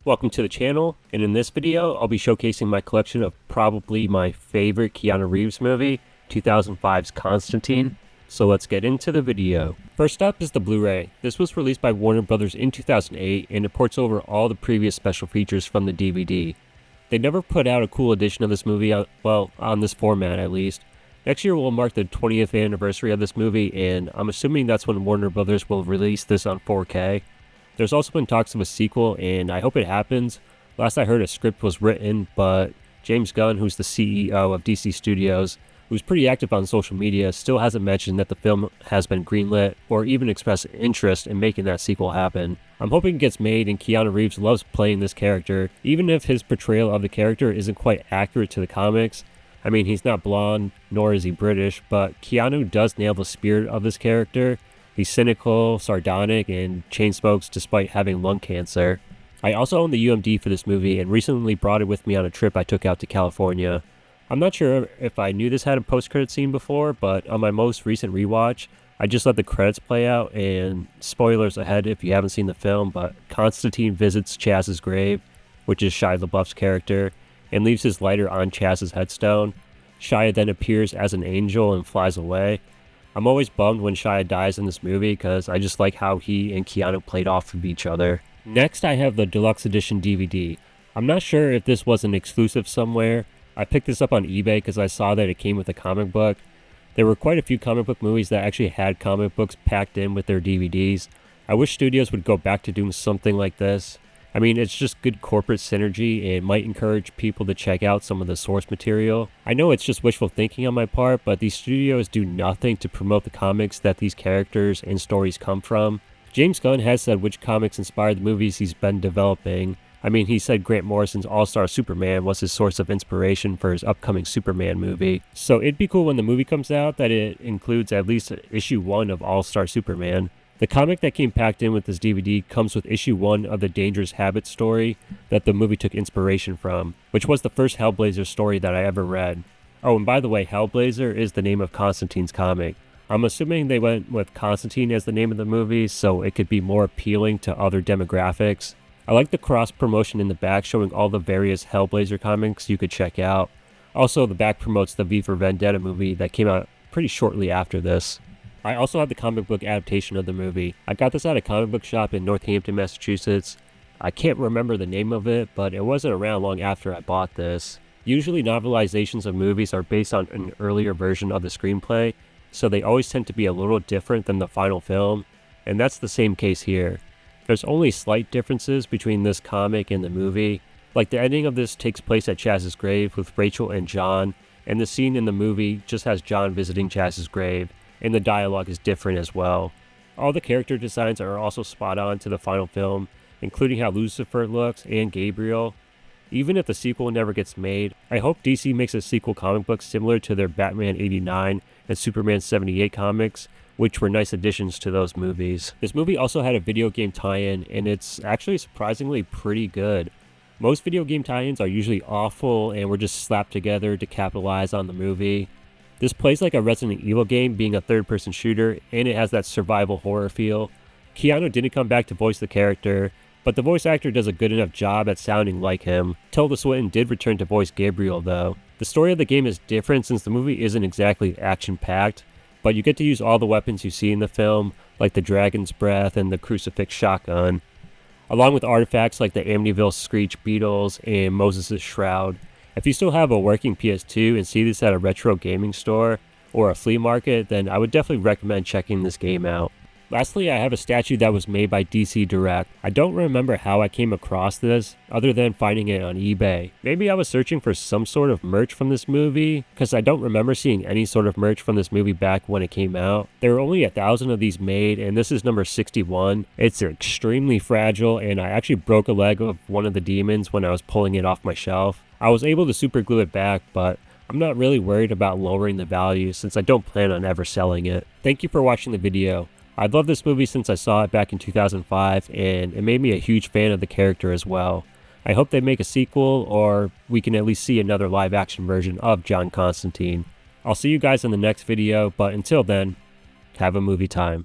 Welcome to the channel, and in this video, I'll be showcasing my collection of probably my favorite Keanu Reeves movie, 2005's Constantine. So let's get into the video. First up is the Blu Ray. This was released by Warner Brothers in 2008, and it ports over all the previous special features from the DVD. They never put out a cool edition of this movie, well, on this format at least. Next year will mark the 20th anniversary of this movie, and I'm assuming that's when Warner Brothers will release this on 4K. There's also been talks of a sequel, and I hope it happens. Last I heard, a script was written, but James Gunn, who's the CEO of DC Studios, who's pretty active on social media, still hasn't mentioned that the film has been greenlit or even expressed interest in making that sequel happen. I'm hoping it gets made, and Keanu Reeves loves playing this character, even if his portrayal of the character isn't quite accurate to the comics. I mean, he's not blonde, nor is he British, but Keanu does nail the spirit of this character. He's cynical, sardonic, and chain smokes despite having lung cancer. I also own the UMD for this movie and recently brought it with me on a trip I took out to California. I'm not sure if I knew this had a post-credit scene before, but on my most recent rewatch, I just let the credits play out, and spoilers ahead if you haven't seen the film, but Constantine visits Chaz's grave, which is Shia LaBeouf's character, and leaves his lighter on Chaz's headstone. Shia then appears as an angel and flies away. I'm always bummed when Shia dies in this movie because I just like how he and Keanu played off of each other. Next, I have the Deluxe Edition DVD. I'm not sure if this was an exclusive somewhere. I picked this up on eBay because I saw that it came with a comic book. There were quite a few comic book movies that actually had comic books packed in with their DVDs. I wish studios would go back to doing something like this. I mean, it's just good corporate synergy and might encourage people to check out some of the source material. I know it's just wishful thinking on my part, but these studios do nothing to promote the comics that these characters and stories come from. James Gunn has said which comics inspired the movies he's been developing. I mean, he said Grant Morrison's All-Star Superman was his source of inspiration for his upcoming Superman movie. So it'd be cool when the movie comes out that it includes at least issue 1 of All-Star Superman. The comic that came packed in with this DVD comes with issue 1 of the Dangerous Habits story that the movie took inspiration from, which was the first Hellblazer story that I ever read. Oh, and by the way, Hellblazer is the name of Constantine's comic. I'm assuming they went with Constantine as the name of the movie, so it could be more appealing to other demographics. I like the cross-promotion in the back showing all the various Hellblazer comics you could check out. Also, the back promotes the V for Vendetta movie that came out pretty shortly after this. I also have the comic book adaptation of the movie. I got this at a comic book shop in Northampton, Massachusetts. I can't remember the name of it, but it wasn't around long after I bought this. Usually novelizations of movies are based on an earlier version of the screenplay, so they always tend to be a little different than the final film, and that's the same case here. There's only slight differences between this comic and the movie. Like the ending of this takes place at Chaz's grave with Rachel and John, and the scene in the movie just has John visiting Chaz's grave, and the dialogue is different as well. All the character designs are also spot on to the final film, including how Lucifer looks and Gabriel. Even if the sequel never gets made, I hope DC makes a sequel comic book similar to their Batman 89 and Superman 78 comics, which were nice additions to those movies. This movie also had a video game tie-in, and it's actually surprisingly pretty good. Most video game tie-ins are usually awful and were just slapped together to capitalize on the movie. This plays like a Resident Evil game, being a third-person shooter, and it has that survival horror feel. Keanu didn't come back to voice the character, but the voice actor does a good enough job at sounding like him. Tilda Swinton did return to voice Gabriel though. The story of the game is different since the movie isn't exactly action-packed, but you get to use all the weapons you see in the film, like the Dragon's Breath and the Crucifix shotgun, along with artifacts like the Amityville Screech beetles and Moses' Shroud. If you still have a working PS2 and see this at a retro gaming store or a flea market, then I would definitely recommend checking this game out. Lastly, I have a statue that was made by DC Direct. I don't remember how I came across this, other than finding it on eBay. Maybe I was searching for some sort of merch from this movie, because I don't remember seeing any sort of merch from this movie back when it came out. There were only 1,000 of these made, and this is number 61. It's extremely fragile, and I actually broke a leg of one of the demons when I was pulling it off my shelf. I was able to super glue it back, but I'm not really worried about lowering the value since I don't plan on ever selling it. Thank you for watching the video. I've loved this movie since I saw it back in 2005, and it made me a huge fan of the character as well. I hope they make a sequel, or we can at least see another live action version of John Constantine. I'll see you guys in the next video, but until then, have a movie time.